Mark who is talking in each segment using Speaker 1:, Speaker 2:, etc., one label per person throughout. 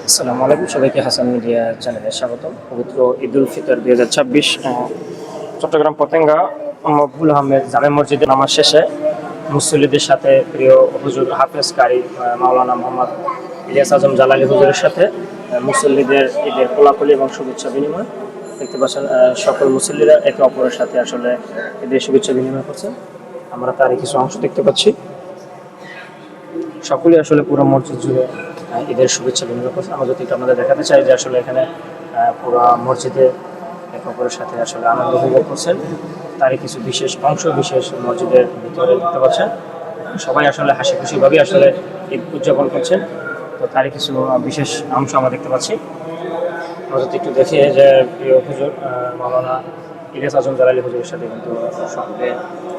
Speaker 1: আসসালামু আলাইকুম, সবাইকে হাসান মিডিয়া চ্যানেলে স্বাগতম। পবিত্র ঈদুল ফিতর 2026 চট্টগ্রাম পতেঙ্গা মকবুল আহমেদ জামে মসজিদে নামাজ শেষে মুসল্লিদের সাথে প্রিয় হুজুর হাফেজ কারি মাওলানা মোহাম্মদ ইলিয়াস আজম জালালী হুজুরের সাথে মুসল্লিদের ঈদের কোলাকুলি এবং শুভেচ্ছা বিনিময় দেখতে পাচ্ছেন। সকল মুসল্লিরা একে অপরের সাথে আসলে ঈদের শুভেচ্ছা বিনিময় করছেন। আমরা তারই কিছু অংশ দেখতে পাচ্ছি। সকলেই আসলে পুরো মসজিদ জুড়ে ঈদের শুভেচ্ছা বিনিময় করছে। আমরা যদি আপনাদের দেখাতে চাই যে আসলে এখানে পুরো মসজিদে একে অপরের সাথে আসলে আনন্দ উপভোগ করছেন। তারই কিছু বিশেষ অংশ বিশেষ মসজিদের ভিতরে দেখতে পাচ্ছেন। সবাই আসলে হাসি খুশিভাবে আসলে ঈদ উদযাপন করছেন। তো তারই কিছু বিশেষ অংশ আমরা দেখতে পাচ্ছি। আমরা যদি একটু দেখি যে প্রিয় হুজুর মাওলানা ইলিয়াস আজম জালালী হুজুরের সাথে কিন্তু সকলে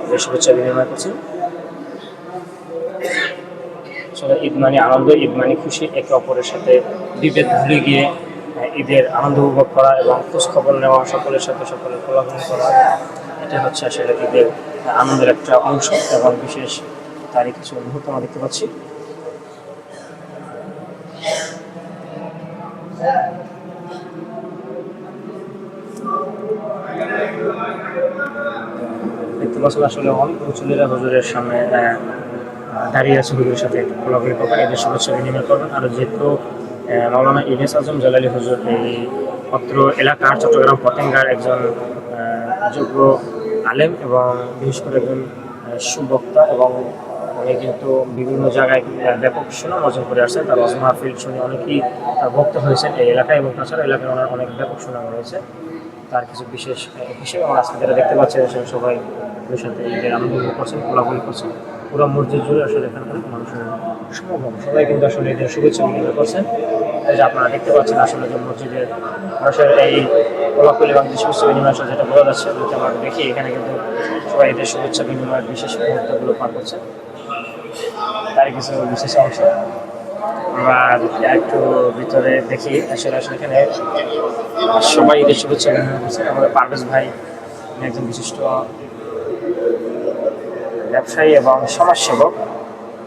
Speaker 1: ঈদের শুভেচ্ছা বিনিময় করছেন। আসলে ঈদ মানে আনন্দ, ঈদ মানে খুশি, একে অপরের সাথে বিভেদ ভুলে গিয়ে ঈদের আনন্দ উপভোগ করা এবং খোঁজখবর নেওয়া, সকলের সাথে সকলের কোলাহল করা, এটা হচ্ছে আসলে ঈদের আনন্দের একটা অংশ এবং বিশেষ তারই কিছু মুহূর্ত আমরা দেখতে পাচ্ছি। দেখতে পাচ্ছেন আসলে অনেক মুসল্লিরা হুজুরের সামনে দাঁড়িয়ে আছে, হুজুরের সাথে একটু কোলাকুলি করবেন, এদের শুভেচ্ছা বিনিময় করবেন। আর যেহেতু মাওলানা ইলিয়াস আজম জালালী হুজুর এই অত্র এলাকার চট্টগ্রাম পতেঙ্গার একজন যোগ্য আলেম এবং বিশেষ করে একজন সুবক্তা এবং উনি কিন্তু বিভিন্ন জায়গায় ব্যাপক সুনাম অর্জন করে আসছেন। তার ওয়াজ মাহফিল শুনে অনেকেই বক্তা হয়েছেন এই এলাকায় এবং তাছাড়া এলাকায় ওনার অনেক ব্যাপক সুনাম রয়েছে। তার কিছু বিশেষ হিসেবে আমরা আজকে যারা দেখতে পাচ্ছি আসলে সবাই ওদের সাথে ঈদের আনন্দ উপভোগ করছেন, কোলাকুলি করছেন। পুরো মসজিদ জুড়ে আসলে এখানকার মানুষের সমাগম, সবাই কিন্তু আসলে ঈদের শুভেচ্ছা বিনিময় করছেন। এই যে আপনারা দেখতে পাচ্ছেন আসলে যে মসজিদের মানুষের এই কোলাকুলি এবং শুভেচ্ছা বিনিময় আসলে যেটা বোঝা যাচ্ছে, যদি আমরা দেখি এখানে কিন্তু সবাই ঈদের শুভেচ্ছা বিনিময়ের বিশেষ মুহূর্তগুলো পার করছে। তারই কিছু বিশেষ অংশ আমরা যদি একটু ভিতরে দেখি আসলে এখানে সবাই ঈদের শুভেচ্ছা বিনিময় করছে। আমাদের পারভেজ ভাই একজন বিশিষ্ট ব্যবসায়ী এবং সমাজসেবক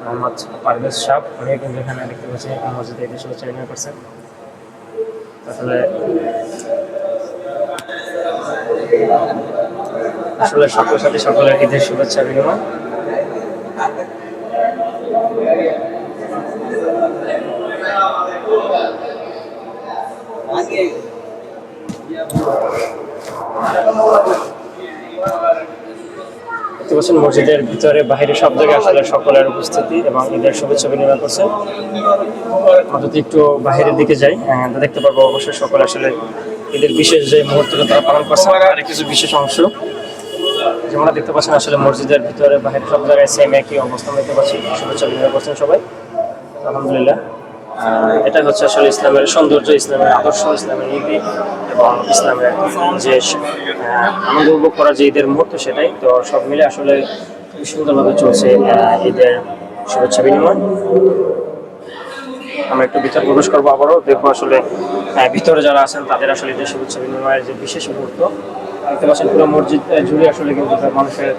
Speaker 1: মোহাম্মদ পারভেজ সাহেব, উনি কিন্তু এখানে দেখতে পাচ্ছি মসজিদে ঈদের শুভেচ্ছা বিনিময় করছেন। আসলে সকলের সাথে সকলের ঈদের শুভেচ্ছা বিনিময়। দেখতে পাচ্ছেন মসজিদের ভিতরে বাহিরে সব জায়গায় আসলে সকলের উপস্থিতি এবং ঈদের শুভেচ্ছা বিনিময় করছে। আমরা যদি একটু বাহিরের দিকে যাই দেখতে পাবো অবশ্যই সকলে আসলে ঈদের বিশেষ যে মুহূর্তটা তারা পালন করছে আর কিছু বিশেষ অংশ যেমন দেখতে পাচ্ছেন আসলে মসজিদের ভিতরে বাহিরে সব জায়গায় সেম একই অবস্থান দেখতে পাচ্ছি, শুভেচ্ছা বিনিময় করছেন সবাই। আলহামদুলিল্লাহ, এটা হচ্ছে আসলে ইসলামের সৌন্দর্য, ইসলামের আদর্শ, ইসলামের নীতি এবং ইসলামের যে আনন্দ উপভোগ করা যে ঈদের মুহূর্ত, সেটাই তো সব মিলে আসলে খুব সুন্দরভাবে চলছে ঈদের শুভেচ্ছা বিনিময়। আমরা একটু ভিতরে প্রবেশ করবো, আবারও দেখবো আসলে ভিতরে যারা আছেন তাদের আসলে ঈদের শুভেচ্ছা বিনিময়ের যে বিশেষ মুহূর্ত দেখতে পাচ্ছেন। পুরো মসজিদ জুড়ে আসলে কিন্তু মানুষের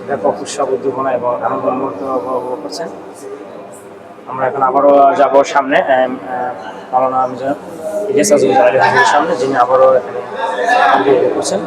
Speaker 1: ব্যাপক উৎসব উদ্দীপনা এবং আনন্দের মুহূর্ত উপভোগ করছেন। আমরা এখন আবারও যাব সামনে মাওলানা ইলিয়াস আজম জালালী হুজুরের সামনে, যিনি আবারও এখানে আনন্দ উপভোগ করছেন।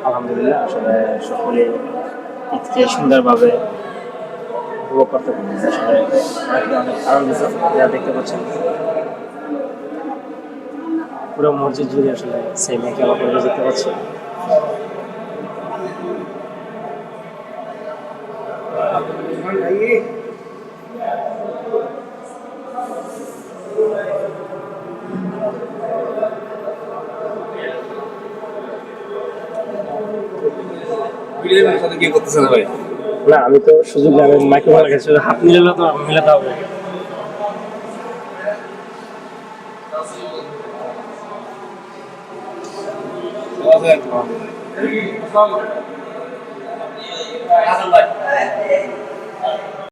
Speaker 1: আলহামদুলিল্লাহ, আসলে সকলে ঈদকে সুন্দরভাবে উপভোগ করতে পারতেছে। আসলে অনেক আনন্দিত যা দেখতে পাচ্ছেন। পুরো মসজিদ জুড়ে আসলে সেই মেয়েকে আবার দেখতে পাচ্ছি। না, আমি তো সুযোগ আমি মাইক্রোফোন লাগাচ্ছি, হাত মিলালে তো মিলাতে হবে।